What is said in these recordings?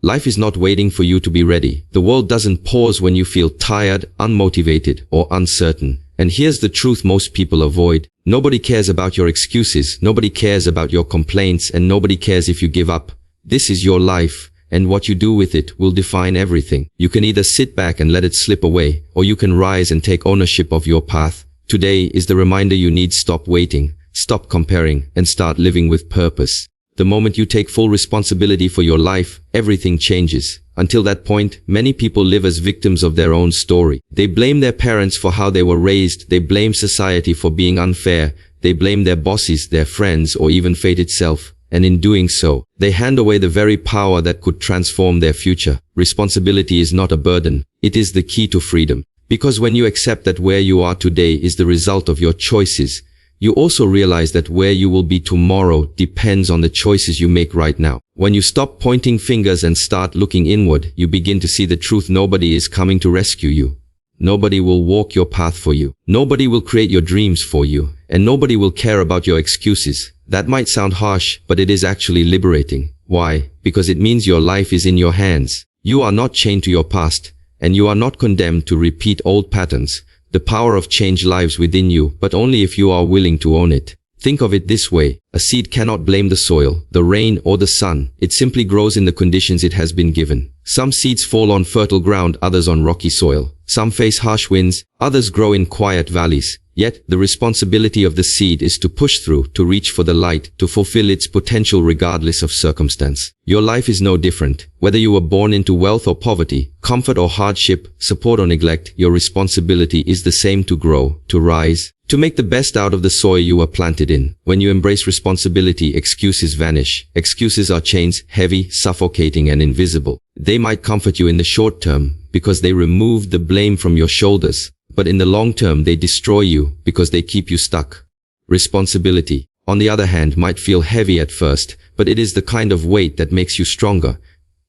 Life is not waiting for you to be ready. The world doesn't pause when you feel tired, unmotivated, or uncertain. And here's the truth most people avoid. Nobody cares about your excuses, nobody cares about your complaints, and nobody cares if you give up. This is your life, and what you do with it will define everything. You can either sit back and let it slip away, or you can rise and take ownership of your path. Today is the reminder you need. Stop waiting, stop comparing, and start living with purpose. The moment you take full responsibility for your life, everything changes. Until that point, many people live as victims of their own story. They blame their parents for how they were raised, they blame society for being unfair, they blame their bosses, their friends, or even fate itself. And in doing so, they hand away the very power that could transform their future. Responsibility is not a burden, it is the key to freedom. Because when you accept that where you are today is the result of your choices, you also realize that where you will be tomorrow depends on the choices you make right now. When you stop pointing fingers and start looking inward, you begin to see the truth. Nobody is coming to rescue you. Nobody will walk your path for you. Nobody will create your dreams for you. And nobody will care about your excuses. That might sound harsh, but it is actually liberating. Why? Because it means your life is in your hands. You are not chained to your past, and you are not condemned to repeat old patterns. The power of change lies within you, but only if you are willing to own it. Think of it this way. A seed cannot blame the soil, the rain, or the sun. It simply grows in the conditions it has been given. Some seeds fall on fertile ground, others on rocky soil. Some face harsh winds, others grow in quiet valleys. Yet, the responsibility of the seed is to push through, to reach for the light, to fulfill its potential regardless of circumstance. Your life is no different. Whether you were born into wealth or poverty, comfort or hardship, support or neglect, your responsibility is the same: to grow, to rise, to make the best out of the soil you were planted in. When you embrace responsibility, excuses vanish. Excuses are chains, heavy, suffocating, and invisible. They might comfort you in the short term because they remove the blame from your shoulders. But in the long term, they destroy you because they keep you stuck. Responsibility, on the other hand, might feel heavy at first, but it is the kind of weight that makes you stronger.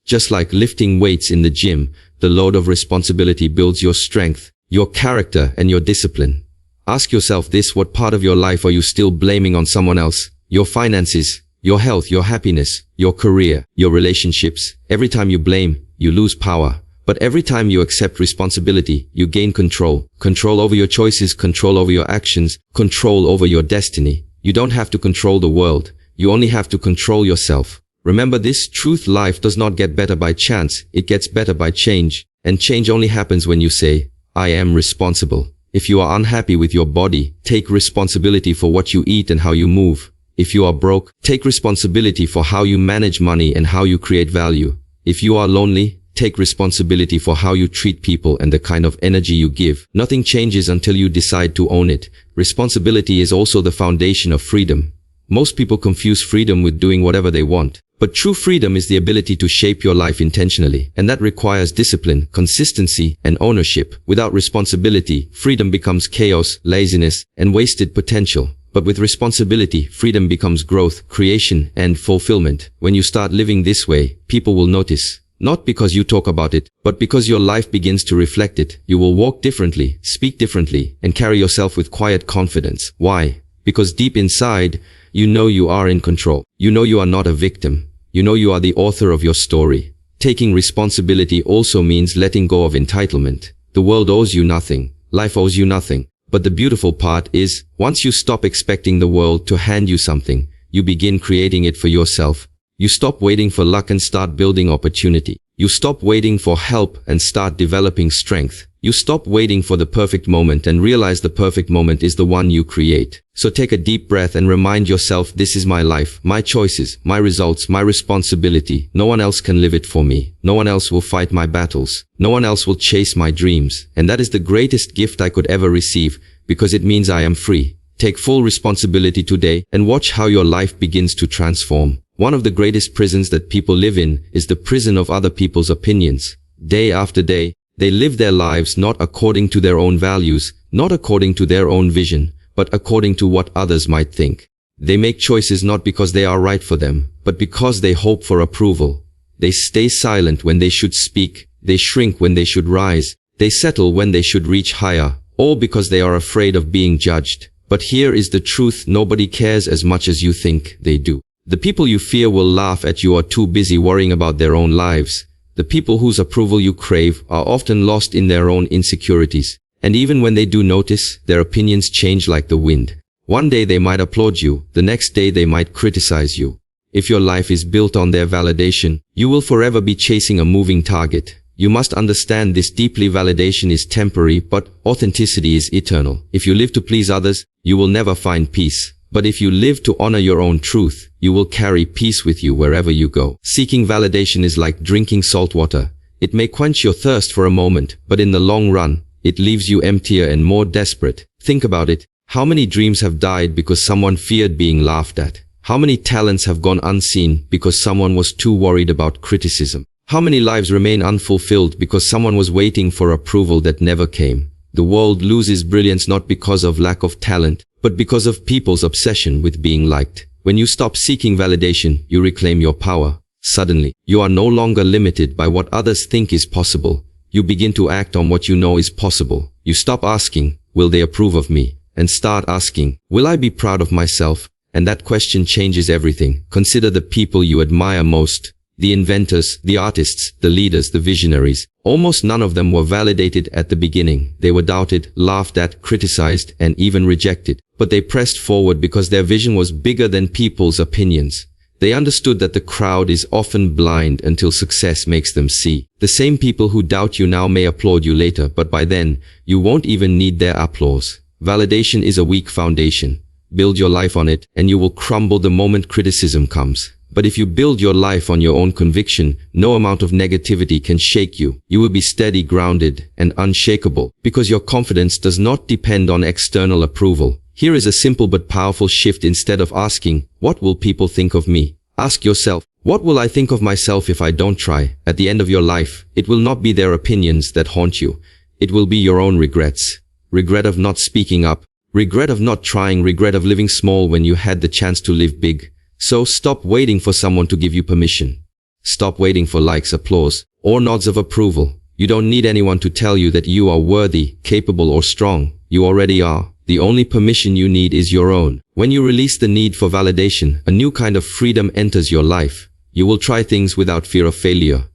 Just like lifting weights in the gym, the load of responsibility builds your strength, your character, and your discipline. Ask yourself this: what part of your life are you still blaming on someone else? Your finances, your health, your happiness, your career, your relationships. Every time you blame, you lose power. But every time you accept responsibility, you gain control. Control over your choices, control over your actions, control over your destiny. You don't have to control the world. You only have to control yourself. Remember this truth: life does not get better by chance. It gets better by change. And change only happens when you say, I am responsible. If you are unhappy with your body, take responsibility for what you eat and how you move. If you are broke, take responsibility for how you manage money and how you create value. If you are lonely, take responsibility for how you treat people and the kind of energy you give. Nothing changes until you decide to own it. Responsibility is also the foundation of freedom. Most people confuse freedom with doing whatever they want. But true freedom is the ability to shape your life intentionally. And that requires discipline, consistency, and ownership. Without responsibility, freedom becomes chaos, laziness, and wasted potential. But with responsibility, freedom becomes growth, creation, and fulfillment. When you start living this way, people will notice. Not because you talk about it, but because your life begins to reflect it. You will walk differently, speak differently, and carry yourself with quiet confidence. Why? Because deep inside, you know you are in control. You know you are not a victim. You know you are the author of your story. Taking responsibility also means letting go of entitlement. The world owes you nothing. Life owes you nothing. But the beautiful part is, once you stop expecting the world to hand you something, you begin creating it for yourself. You stop waiting for luck and start building opportunity. You stop waiting for help and start developing strength. You stop waiting for the perfect moment and realize the perfect moment is the one you create. So take a deep breath and remind yourself, this is my life, my choices, my results, my responsibility. No one else can live it for me. No one else will fight my battles. No one else will chase my dreams. And that is the greatest gift I could ever receive, because it means I am free. Take full responsibility today and watch how your life begins to transform. One of the greatest prisons that people live in is the prison of other people's opinions. Day after day, they live their lives not according to their own values, not according to their own vision, but according to what others might think. They make choices not because they are right for them, but because they hope for approval. They stay silent when they should speak. They shrink when they should rise. They settle when they should reach higher, all because they are afraid of being judged. But here is the truth: nobody cares as much as you think they do. The people you fear will laugh at you or too busy worrying about their own lives. The people whose approval you crave are often lost in their own insecurities. And even when they do notice, their opinions change like the wind. One day they might applaud you, the next day they might criticize you. If your life is built on their validation, you will forever be chasing a moving target. You must understand this deeply. Validation is temporary, but authenticity is eternal. If you live to please others, you will never find peace. But if you live to honor your own truth, you will carry peace with you wherever you go. Seeking validation is like drinking salt water. It may quench your thirst for a moment, but in the long run, it leaves you emptier and more desperate. Think about it. How many dreams have died because someone feared being laughed at? How many talents have gone unseen because someone was too worried about criticism? How many lives remain unfulfilled because someone was waiting for approval that never came? The world loses brilliance not because of lack of talent, but because of people's obsession with being liked. When you stop seeking validation, you reclaim your power. Suddenly, you are no longer limited by what others think is possible. You begin to act on what you know is possible. You stop asking, will they approve of me? And start asking, will I be proud of myself? And that question changes everything. Consider the people you admire most. The inventors, the artists, the leaders, the visionaries. Almost none of them were validated at the beginning. They were doubted, laughed at, criticized, and even rejected. But they pressed forward because their vision was bigger than people's opinions. They understood that the crowd is often blind until success makes them see. The same people who doubt you now may applaud you later, but by then, you won't even need their applause. Validation is a weak foundation. Build your life on it, and you will crumble the moment criticism comes. But if you build your life on your own conviction, no amount of negativity can shake you. You will be steady, grounded, and unshakable, because your confidence does not depend on external approval. Here is a simple but powerful shift. Instead of asking, what will people think of me? Ask yourself, what will I think of myself if I don't try? At the end of your life, it will not be their opinions that haunt you. It will be your own regrets. Regret of not speaking up. Regret of not trying. Regret of living small when you had the chance to live big. So stop waiting for someone to give you permission. Stop waiting for likes, applause, or nods of approval. You don't need anyone to tell you that you are worthy, capable, or strong. You already are. The only permission you need is your own. When you release the need for validation, a new kind of freedom enters your life. You will try things without fear of failure.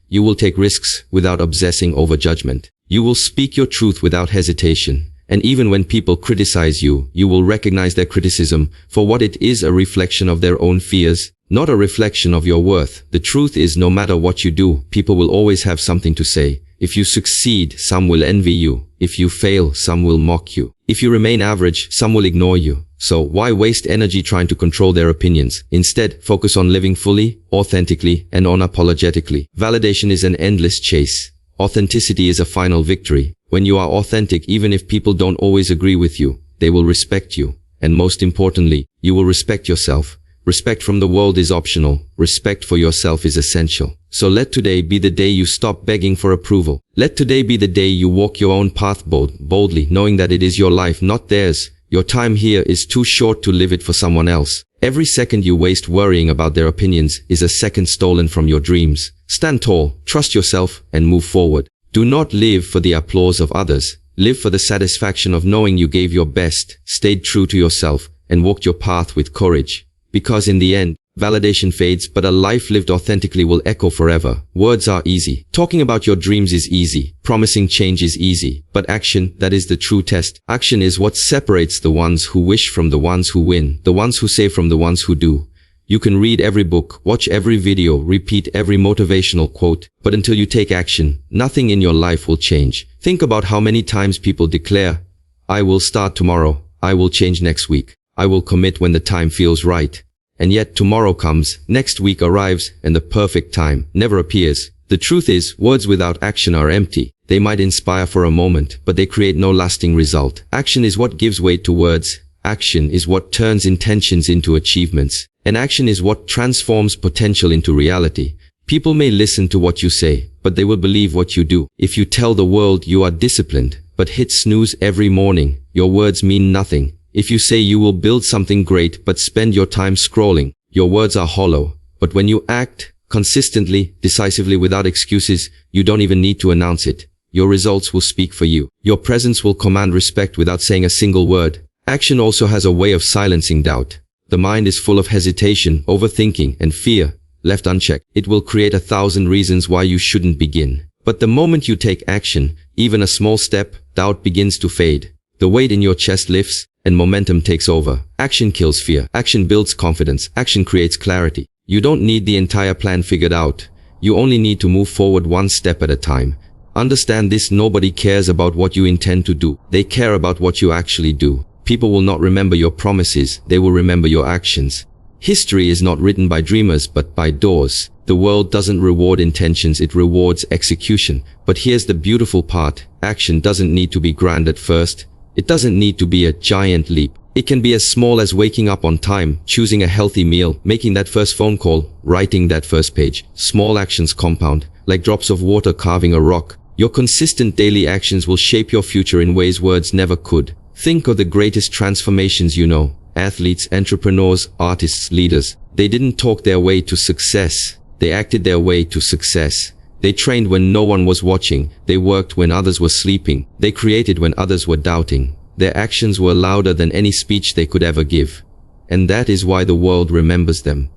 You will take risks without obsessing over judgment. You will speak your truth without hesitation. And even when people criticize you, you will recognize their criticism for what it is, a reflection of their own fears, not a reflection of your worth. The truth is, no matter what you do, people will always have something to say. If you succeed, some will envy you. If you fail, some will mock you. If you remain average, some will ignore you. So why waste energy trying to control their opinions? Instead, focus on living fully, authentically, and unapologetically. Validation is an endless chase. Authenticity is a final victory. When you are authentic, even if people don't always agree with you, they will respect you. And most importantly, you will respect yourself. Respect from the world is optional. Respect for yourself is essential. So let today be the day you stop begging for approval. Let today be the day you walk your own path boldly, knowing that it is your life, not theirs. Your time here is too short to live it for someone else. Every second you waste worrying about their opinions is a second stolen from your dreams. Stand tall, trust yourself, and move forward. Do not live for the applause of others. Live for the satisfaction of knowing you gave your best, stayed true to yourself, and walked your path with courage. Because in the end, validation fades, but a life lived authentically will echo forever. Words are easy. Talking about your dreams is easy. Promising change is easy. But action, that is the true test. Action is what separates the ones who wish from the ones who win, the ones who say from the ones who do. You can read every book, watch every video, repeat every motivational quote, but until you take action, nothing in your life will change. Think about how many times people declare, I will start tomorrow, I will change next week, I will commit when the time feels right. And yet tomorrow comes, next week arrives, and the perfect time never appears. The truth is, words without action are empty. They might inspire for a moment, but they create no lasting result. Action is what gives weight to words. Action is what turns intentions into achievements. And action is what transforms potential into reality. People may listen to what you say, but they will believe what you do. If you tell the world you are disciplined, but hit snooze every morning, your words mean nothing. If you say you will build something great, but spend your time scrolling, your words are hollow. But when you act consistently, decisively, without excuses, you don't even need to announce it. Your results will speak for you. Your presence will command respect without saying a single word. Action also has a way of silencing doubt. The mind is full of hesitation, overthinking, and fear. Left unchecked, it will create 1,000 reasons why you shouldn't begin. But the moment you take action, even a small step, doubt begins to fade. The weight in your chest lifts, and momentum takes over. Action kills fear. Action builds confidence. Action creates clarity. You don't need the entire plan figured out. You only need to move forward one step at a time. Understand this: nobody cares about what you intend to do. They care about what you actually do. People will not remember your promises. They will remember your actions. History is not written by dreamers but by doers. The world doesn't reward intentions, it rewards execution. But here's the beautiful part. Action doesn't need to be grand at first. It doesn't need to be a giant leap. It can be as small as waking up on time, choosing a healthy meal, making that first phone call, writing that first page. Small actions compound, like drops of water carving a rock. Your consistent daily actions will shape your future in ways words never could. Think of the greatest transformations you know. Athletes, entrepreneurs, artists, leaders. They didn't talk their way to success. They acted their way to success. They trained when no one was watching. They worked when others were sleeping. They created when others were doubting. Their actions were louder than any speech they could ever give. And that is why the world remembers them.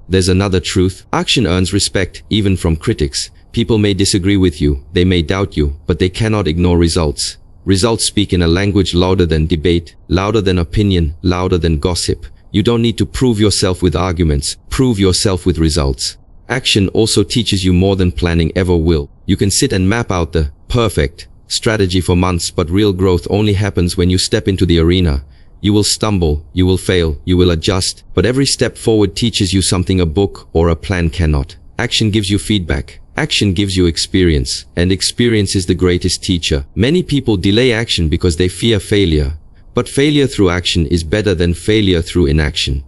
There's another truth. Action earns respect, even from critics. People may disagree with you. They may doubt you, but they cannot ignore results. Results speak in a language louder than debate, louder than opinion, louder than gossip. You don't need to prove yourself with arguments. Prove yourself with results. Action also teaches you more than planning ever will. You can sit and map out the perfect strategy for months, but real growth only happens when you step into the arena. You will stumble, you will fail, you will adjust, but every step forward teaches you something a book or a plan cannot. Action gives you feedback. Action gives you experience, and experience is the greatest teacher. Many people delay action because they fear failure, but failure through action is better than failure through inaction.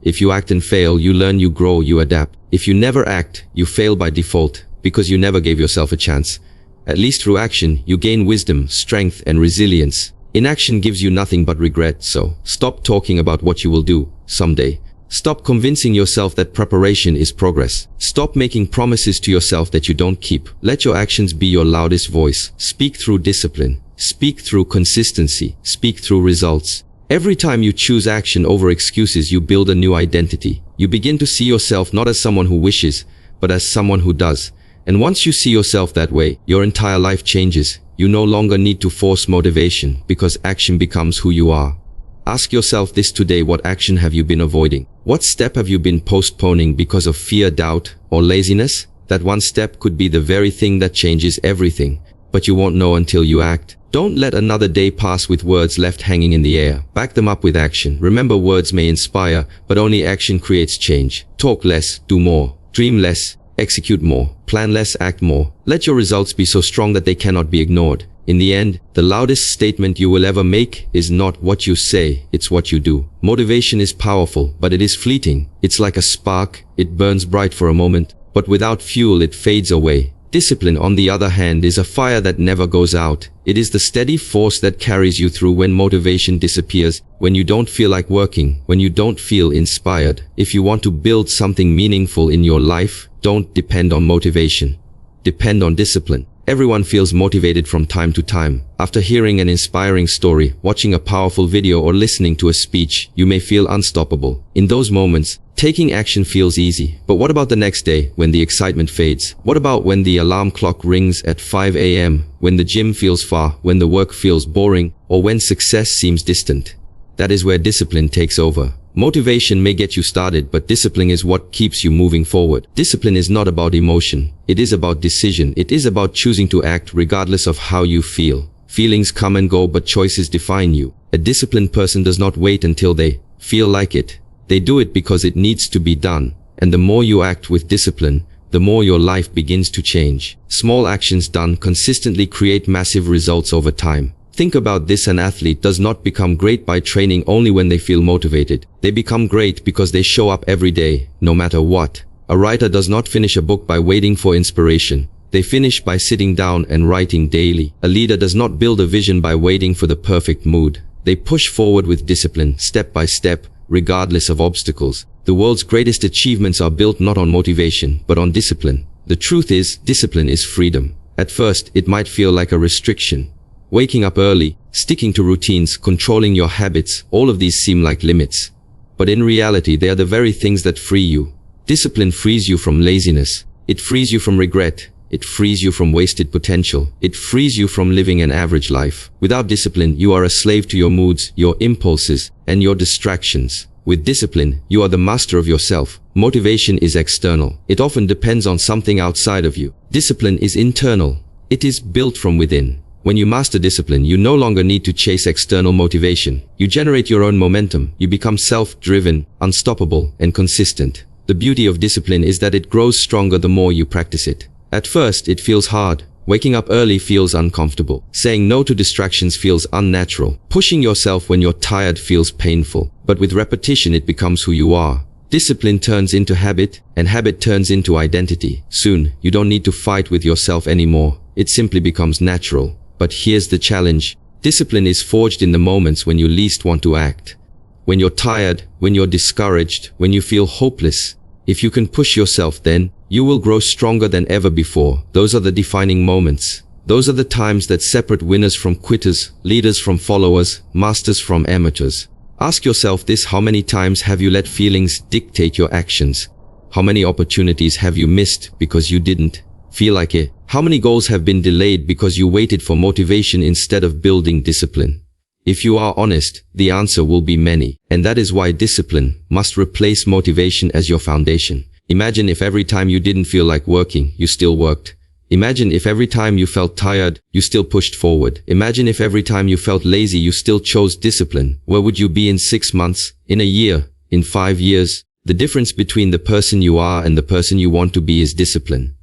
If you act and fail, you learn, you grow, you adapt. If you never act, you fail by default, because you never gave yourself a chance. At least through action, you gain wisdom, strength, and resilience. Inaction gives you nothing but regret, so stop talking about what you will do someday. Stop convincing yourself that preparation is progress. Stop making promises to yourself that you don't keep. Let your actions be your loudest voice. Speak through discipline. Speak through consistency. Speak through results. Every time you choose action over excuses, you build a new identity. You begin to see yourself not as someone who wishes, but as someone who does. And once you see yourself that way, your entire life changes. You no longer need to force motivation, because action becomes who you are. Ask yourself this today: what action have you been avoiding? What step have you been postponing because of fear, doubt, or laziness? That one step could be the very thing that changes everything, but you won't know until you act. Don't let another day pass with words left hanging in the air. Back them up with action. Remember, words may inspire, but only action creates change. Talk less, do more. Dream less, execute more. Plan less, act more. Let your results be so strong that they cannot be ignored. In the end, the loudest statement you will ever make is not what you say, it's what you do. Motivation is powerful, but it is fleeting. It's like a spark. It burns bright for a moment, but without fuel it fades away. Discipline, on the other hand, is a fire that never goes out. It is the steady force that carries you through when motivation disappears, when you don't feel like working, when you don't feel inspired. If you want to build something meaningful in your life, don't depend on motivation. Depend on discipline. Everyone feels motivated from time to time. After hearing an inspiring story, watching a powerful video, or listening to a speech, you may feel unstoppable. In those moments, taking action feels easy. But what about the next day, when the excitement fades? What about when the alarm clock rings at 5 a.m., when the gym feels far, when the work feels boring, or when success seems distant? That is where discipline takes over. Motivation may get you started, but discipline is what keeps you moving forward. Discipline is not about emotion. It is about decision. It is about choosing to act regardless of how you feel. Feelings come and go, but choices define you. A disciplined person does not wait until they feel like it. They do it because it needs to be done. And the more you act with discipline, the more your life begins to change. Small actions done consistently create massive results over time. Think about this: an athlete does not become great by training only when they feel motivated. They become great because they show up every day, no matter what. A writer does not finish a book by waiting for inspiration. They finish by sitting down and writing daily. A leader does not build a vision by waiting for the perfect mood. They push forward with discipline, step by step, regardless of obstacles. The world's greatest achievements are built not on motivation, but on discipline. The truth is, discipline is freedom. At first, it might feel like a restriction. Waking up early, sticking to routines, controlling your habits, all of these seem like limits. but in reality they are the very things that free you. Discipline frees you from laziness. It frees you from regret. It frees you from wasted potential. It frees you from living an average life. Without discipline, you are a slave to your moods, your impulses, and your distractions. With discipline, you are the master of yourself. Motivation is external. It often depends on something outside of you. Discipline is internal. It is built from within. When you master discipline, you no longer need to chase external motivation. You generate your own momentum. You become self-driven, unstoppable, and consistent. The beauty of discipline is that it grows stronger the more you practice it. At first, it feels hard. Waking up early feels uncomfortable. Saying no to distractions feels unnatural. Pushing yourself when you're tired feels painful. But with repetition, it becomes who you are. Discipline turns into habit, and habit turns into identity. Soon, you don't need to fight with yourself anymore. It simply becomes natural. But here's the challenge. Discipline is forged in the moments when you least want to act. When you're tired, when you're discouraged, when you feel hopeless. If you can push yourself then, you will grow stronger than ever before. Those are the defining moments. Those are the times that separate winners from quitters, leaders from followers, masters from amateurs. Ask yourself this: how many times have you let feelings dictate your actions? How many opportunities have you missed because you didn't feel like it? How many goals have been delayed because you waited for motivation instead of building discipline? If you are honest, the answer will be many. And that is why discipline must replace motivation as your foundation. Imagine if every time you didn't feel like working, you still worked. Imagine if every time you felt tired, you still pushed forward. Imagine if every time you felt lazy, you still chose discipline. Where would you be in 6 months, in a year, in 5 years? The difference between the person you are and the person you want to be is discipline.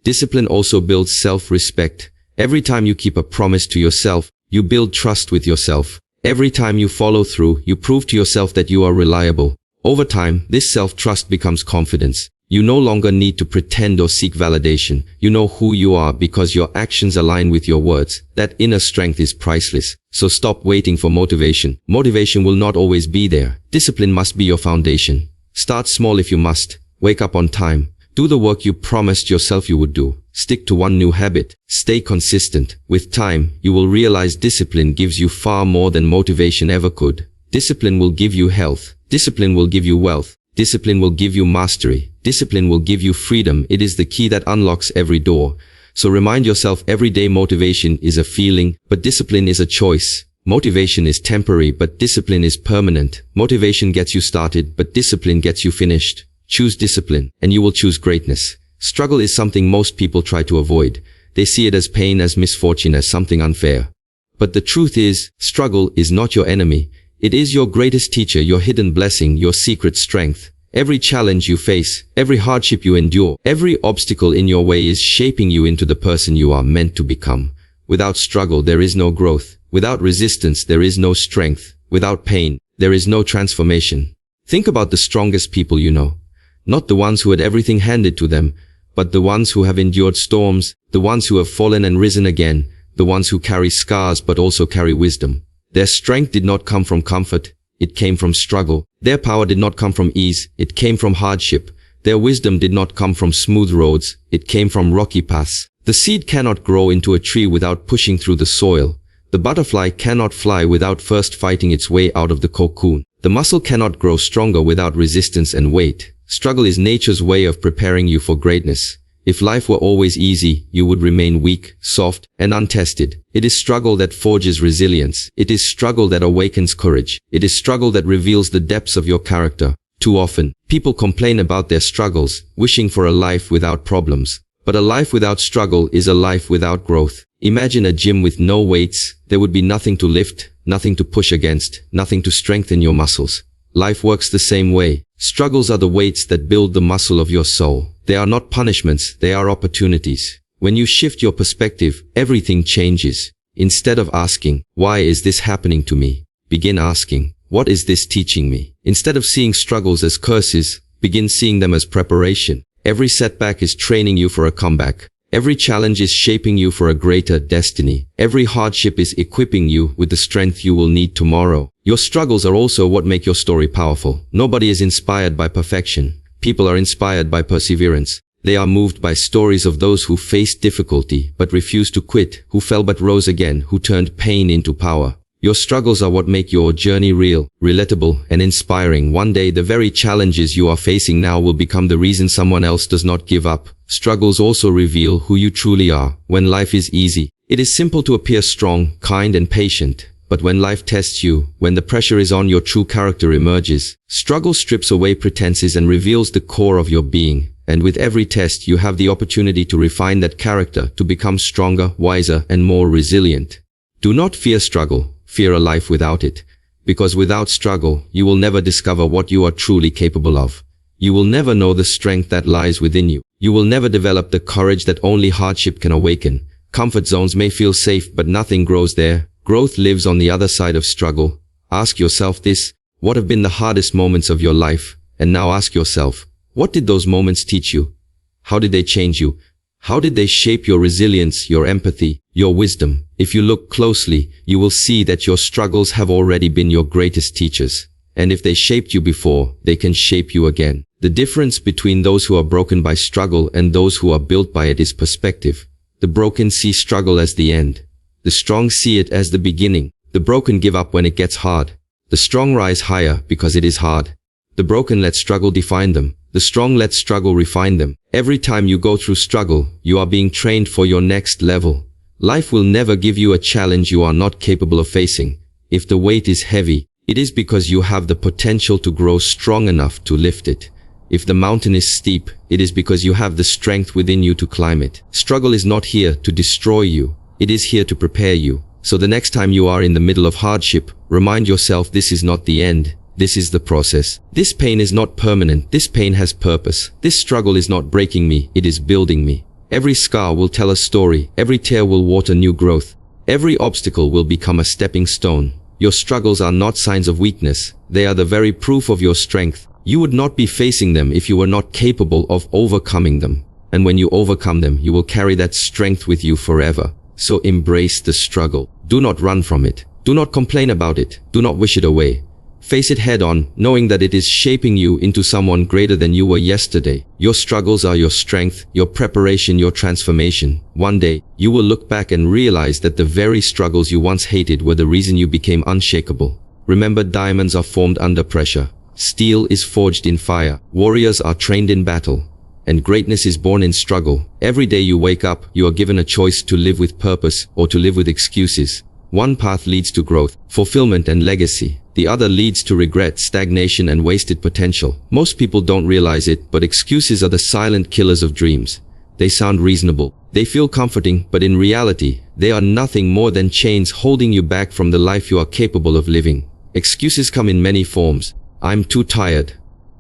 Discipline also builds self-respect. Every time you keep a promise to yourself, you build trust with yourself. Every time you follow through, you prove to yourself that you are reliable. Over time, this self-trust becomes confidence. You no longer need to pretend or seek validation. You know who you are because your actions align with your words. That inner strength is priceless. So stop waiting for motivation. Motivation will not always be there. Discipline must be your foundation. Start small if you must. Wake up on time. Do the work you promised yourself you would do. Stick to one new habit. Stay consistent. With time, you will realize discipline gives you far more than motivation ever could. Discipline will give you health. Discipline will give you wealth. Discipline will give you mastery. Discipline will give you freedom. It is the key that unlocks every door. So remind yourself every day motivation is a feeling, but discipline is a choice. Motivation is temporary, but discipline is permanent. Motivation gets you started, but discipline gets you finished. Choose discipline, and you will choose greatness. Struggle is something most people try to avoid. They see it as pain, as misfortune, as something unfair. But the truth is, struggle is not your enemy. It is your greatest teacher, your hidden blessing, your secret strength. Every challenge you face, every hardship you endure, every obstacle in your way is shaping you into the person you are meant to become. Without struggle, there is no growth. Without resistance, there is no strength. Without pain, there is no transformation. Think about the strongest people you know. Not the ones who had everything handed to them, but the ones who have endured storms, the ones who have fallen and risen again, the ones who carry scars but also carry wisdom. Their strength did not come from comfort, it came from struggle. Their power did not come from ease, it came from hardship. Their wisdom did not come from smooth roads, it came from rocky paths. The seed cannot grow into a tree without pushing through the soil. The butterfly cannot fly without first fighting its way out of the cocoon. The muscle cannot grow stronger without resistance and weight. Struggle is nature's way of preparing you for greatness. If life were always easy, you would remain weak, soft, and untested. It is struggle that forges resilience. It is struggle that awakens courage. It is struggle that reveals the depths of your character. Too often, people complain about their struggles, wishing for a life without problems. But a life without struggle is a life without growth. Imagine a gym with no weights. There would be nothing to lift, nothing to push against, nothing to strengthen your muscles. Life works the same way. Struggles are the weights that build the muscle of your soul. They are not punishments, they are opportunities. When you shift your perspective, everything changes. Instead of asking, why is this happening to me? Begin asking, what is this teaching me? Instead of seeing struggles as curses, begin seeing them as preparation. Every setback is training you for a comeback. Every challenge is shaping you for a greater destiny. Every hardship is equipping you with the strength you will need tomorrow. Your struggles are also what make your story powerful. Nobody is inspired by perfection. People are inspired by perseverance. They are moved by stories of those who faced difficulty but refused to quit, who fell but rose again, who turned pain into power. Your struggles are what make your journey real, relatable, and inspiring. One day, the very challenges you are facing now will become the reason someone else does not give up. Struggles also reveal who you truly are. When life is easy, it is simple to appear strong, kind, and patient. But when life tests you, when the pressure is on, your true character emerges. Struggle strips away pretenses and reveals the core of your being. And with every test, you have the opportunity to refine that character, to become stronger, wiser, and more resilient. Do not fear struggle. Fear a life without it. Because without struggle, you will never discover what you are truly capable of. You will never know the strength that lies within you. You will never develop the courage that only hardship can awaken. Comfort zones may feel safe, but nothing grows there. Growth lives on the other side of struggle. Ask yourself this: what have been the hardest moments of your life? And now ask yourself, what did those moments teach you? How did they change you? How did they shape your resilience, your empathy, your wisdom? If you look closely, you will see that your struggles have already been your greatest teachers. And if they shaped you before, they can shape you again. The difference between those who are broken by struggle and those who are built by it is perspective. The broken see struggle as the end. The strong see it as the beginning. The broken give up when it gets hard. The strong rise higher because it is hard. The broken let struggle define them. The strong let struggle refine them. Every time you go through struggle, you are being trained for your next level. Life will never give you a challenge you are not capable of facing. If the weight is heavy, it is because you have the potential to grow strong enough to lift it. If the mountain is steep, it is because you have the strength within you to climb it. Struggle is not here to destroy you. It is here to prepare you. So the next time you are in the middle of hardship, remind yourself this is not the end. This is the process. This pain is not permanent. This pain has purpose. This struggle is not breaking me. It is building me. Every scar will tell a story. Every tear will water new growth. Every obstacle will become a stepping stone. Your struggles are not signs of weakness. They are the very proof of your strength. You would not be facing them if you were not capable of overcoming them. And when you overcome them, you will carry that strength with you forever. So embrace the struggle. Do not run from it. Do not complain about it. Do not wish it away. Face it head on, knowing that it is shaping you into someone greater than you were yesterday. Your struggles are your strength, your preparation, your transformation. One day, you will look back and realize that the very struggles you once hated were the reason you became unshakable. Remember, diamonds are formed under pressure. Steel is forged in fire. Warriors are trained in battle. And greatness is born in struggle. Every day you wake up, you are given a choice to live with purpose or to live with excuses. One path leads to growth, fulfillment, and legacy. The other leads to regret, stagnation, and wasted potential. Most people don't realize it, but excuses are the silent killers of dreams. They sound reasonable. They feel comforting, but in reality, they are nothing more than chains holding you back from the life you are capable of living. Excuses come in many forms. I'm too tired.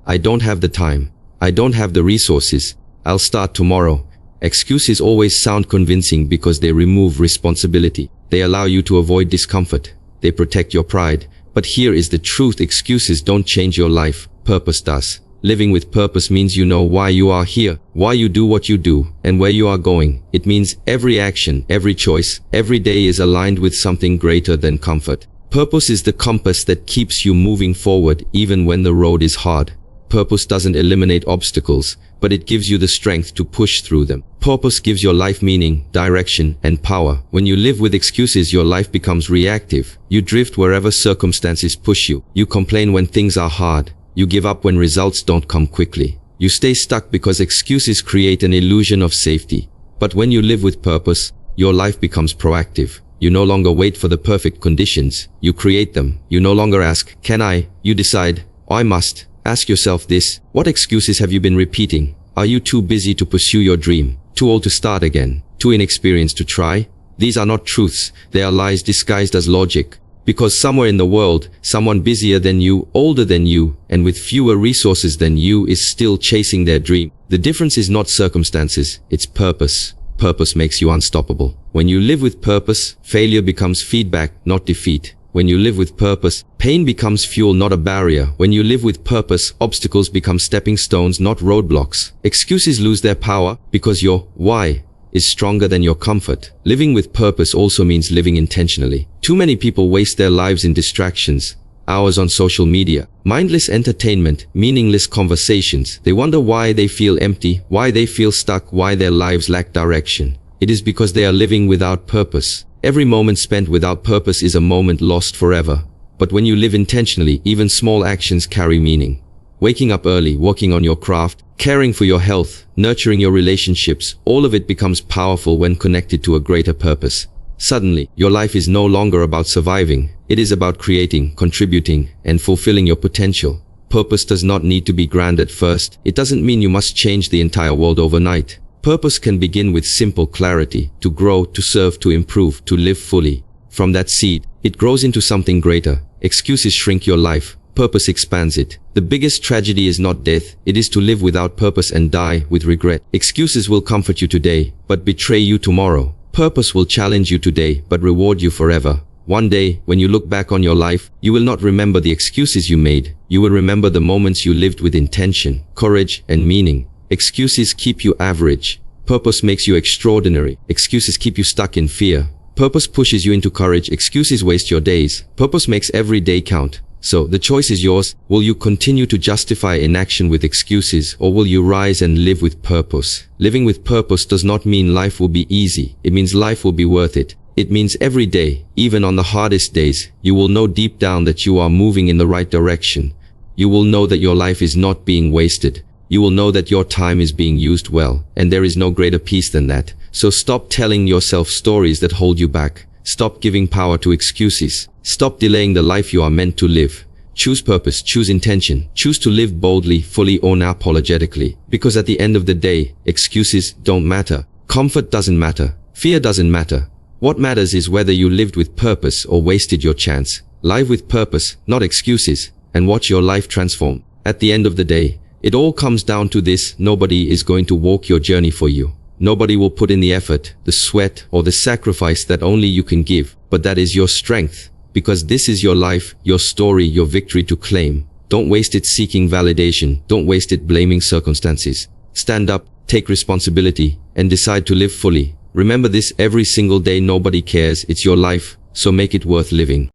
I don't have the time. I don't have the resources. I'll start tomorrow. Excuses always sound convincing because they remove responsibility. They allow you to avoid discomfort. They protect your pride. But here is the truth: excuses don't change your life. Purpose does. Living with purpose means you know why you are here, why you do what you do, and where you are going. It means every action, every choice, every day is aligned with something greater than comfort. Purpose is the compass that keeps you moving forward even when the road is hard. Purpose doesn't eliminate obstacles, but it gives you the strength to push through them. Purpose gives your life meaning, direction, and power. When you live with excuses, your life becomes reactive. You drift wherever circumstances push you. You complain when things are hard. You give up when results don't come quickly. You stay stuck because excuses create an illusion of safety. But when you live with purpose, your life becomes proactive. You no longer wait for the perfect conditions. You create them. You no longer ask, "Can I?" You decide, "I must." Ask yourself this: what excuses have you been repeating? Are you too busy to pursue your dream? Too old to start again? Too inexperienced to try? These are not truths. They are lies disguised as logic. Because somewhere in the world, someone busier than you, older than you, and with fewer resources than you is still chasing their dream. The difference is not circumstances, it's purpose. Purpose makes you unstoppable. When you live with purpose, failure becomes feedback, not defeat. When you live with purpose, pain becomes fuel, not a barrier. When you live with purpose, obstacles become stepping stones, not roadblocks. Excuses lose their power because your why is stronger than your comfort. Living with purpose also means living intentionally. Too many people waste their lives in distractions, hours on social media, mindless entertainment, meaningless conversations. They wonder why they feel empty, why they feel stuck, why their lives lack direction. it is because they are living without purpose. Every moment spent without purpose is a moment lost forever. But when you live intentionally, even small actions carry meaning. Waking up early, working on your craft, caring for your health, nurturing your relationships, all of it becomes powerful when connected to a greater purpose. Suddenly, your life is no longer about surviving. It is about creating, contributing, and fulfilling your potential. Purpose does not need to be grand at first. It doesn't mean you must change the entire world overnight. Purpose can begin with simple clarity, to grow, to serve, to improve, to live fully. From that seed, it grows into something greater. Excuses shrink your life. Purpose expands it. The biggest tragedy is not death, it is to live without purpose and die with regret. Excuses will comfort you today, but betray you tomorrow. Purpose will challenge you today, but reward you forever. One day, when you look back on your life, you will not remember the excuses you made. You will remember the moments you lived with intention, courage, and meaning. Excuses keep you average. Purpose makes you extraordinary. Excuses keep you stuck in fear. Purpose pushes you into courage. Excuses waste your days. Purpose makes every day count. So, the choice is yours. Will you continue to justify inaction with excuses, or will you rise and live with purpose? Living with purpose does not mean life will be easy. It means life will be worth it. It means every day, even on the hardest days, you will know deep down that you are moving in the right direction. You will know that your life is not being wasted. You will know that your time is being used well, and there is no greater peace than that. So stop telling yourself stories that hold you back. Stop giving power to excuses. Stop delaying the life you are meant to live. Choose purpose, choose intention, choose to live boldly, fully, or unapologetically. Because at the end of the day, excuses don't matter. Comfort doesn't matter. Fear doesn't matter. What matters is whether you lived with purpose or wasted your chance. Live with purpose, not excuses, and watch your life transform. At the end of the day, it all comes down to this: nobody is going to walk your journey for you. Nobody will put in the effort, the sweat, or the sacrifice that only you can give, but that is your strength. Because this is your life, your story, your victory to claim. Don't waste it seeking validation. Don't waste it blaming circumstances. Stand up, take responsibility, and decide to live fully. Remember this every single day: nobody cares, it's your life, so make it worth living.